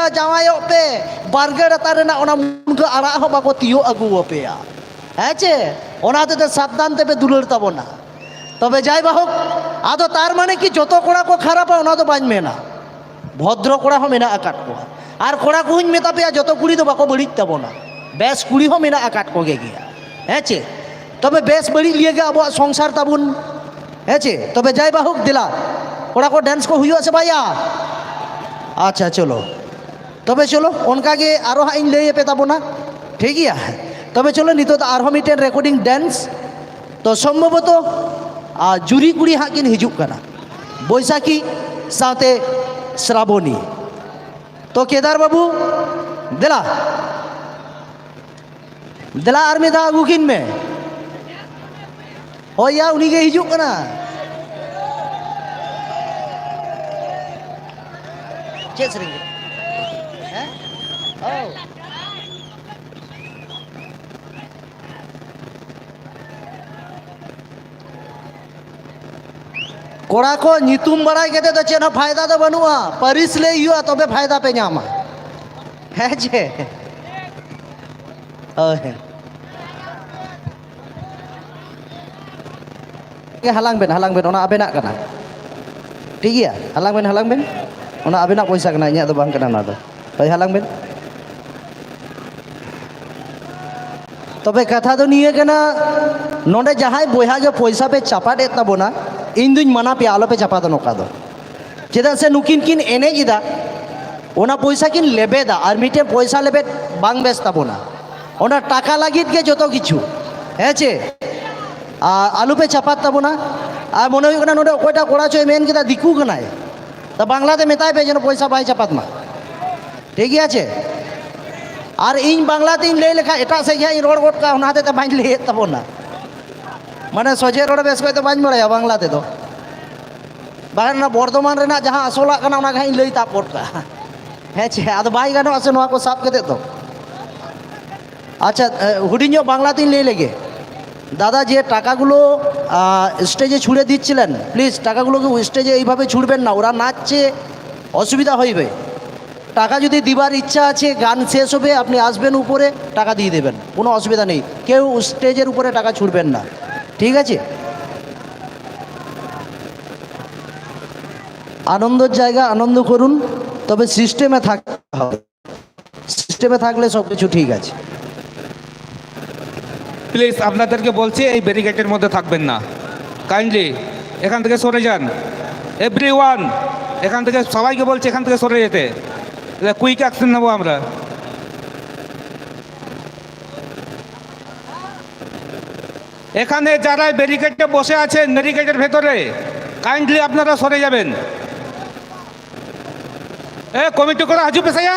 जावायों पे बारगड़ तारे ना ओना मुनगा आरा हो बाको तियो अगु पे या है चे ओना ते सावधान ते पे दुलर ताबोना तबे जाय बाहुक आदो तार माने कि जतो कोड़ा को खराब ओना तो बाज मेना भद्र कोड़ा हो मेना आकाट को और कोड़ा को मेता पे जतो कुड़ी तो बाको बड़ी ताबोना बेस कुड़ी हो मेना आकाट को गया है चे तबे बेस बड़ी लिए गया अब संसार ताबुन है चे तबे जाय बाहुक दिला कोड़ा को डांस को हुई से भैया अच्छा चलो तबे चलो उनका के आरो हाँ इन ले पे ताबोना ठीक है तबे चलो नितो तो आरो मिटेन रेकॉर्डिंग डांस तो सम्भवतो जुरी कुड़ी हाँ किन हिजुक कना बैसाखी साथे श्रावणी तो केदार बाबू दिला दिला आर में था गुकिन में हो या उन्हीं के हिजुक कना चेस रिंग हैं ओ कोड़ा को नितुम बड़ा के तो चेना फायदा तो बनुआ परिस ले युआ तबे फायदा पे नामा है जे ओहे के हालांग बेन ओना आबेना कना ठीक है हालांग बेन ओना आबेना पैसा कना इया तो बांग कना ना दो भाई हालांग बेन तबे कथा तो निये कना नोंडे जहां बोहा जो पैसा पे चापा दे ताबोना इन दुñ मना पे आलो पे चापा दो नोका दो चेदा से नुकिन किन एने जिदा ओना पैसा किन लेबेदा और मिटे पैसा लेबे बांग बेस ताबोना ओना टाका लागित के जतो किछु है चे आलू पे चापा ताबोना और मने हुई कना नोडे ओटा कोड़ा चोय मेन किदा दिकू कनाय तो बांग्लाते मेताय पे जनो पैसा बाय चापात मा ठीक है चे और इन बांग्लाते इन ले लेखा एटा से इन रोड गोट का ओनाते ते बांग ले ताबोना माने सोजे रोड बेस को तो बांग बड़ाया बांग्लाते तो बाहर ना बर्धमान रेना जहां असोला कना ओना घाई लई तापोट का है चे आदो बाई गानो आसे नोआ को साफ कते तो अच्छा हुडिño बांग्लाते ले लेगे दादा जे टाकागुलो स्टेजे छुड़े दिच्छिलेन प्लिज टाकागुलोके स्टेजे এইভাবে ছুড়বেন না ওরা নাচছে অসুবিধা হইবে টাকা যদি দিবার ইচ্ছা আছে গান শেষ হবে আপনি আসবেন উপরে টাকা দিয়ে দেবেন কোনো অসুবিধা নেই কেউ স্টেজের উপরে টাকা ছুড়বেন না ঠিক আছে আনন্দের জায়গা আনন্দ করুন তবে সিস্টেমে থাকতে হবে সিস্টেমে থাকলে সব কিছু ঠিক আছে প্লিজ আপনাদেরকে বলছি এই ব্যারিকেডের মধ্যে থাকবেন না কাইন্ডলি এখান থেকে সরে যান এভরিওয়ান এখান থেকে সবাইকে বলছি এখান থেকে সরে যেতে কুইক অ্যাকশন নেব আমরা এখানে যারা ব্যারিকেডে বসে আছেন ব্যারিকেডের ভেতরে কাইন্ডলি আপনারা সরে যাবেন এ কমিটি করে হাজু পেশাইয়া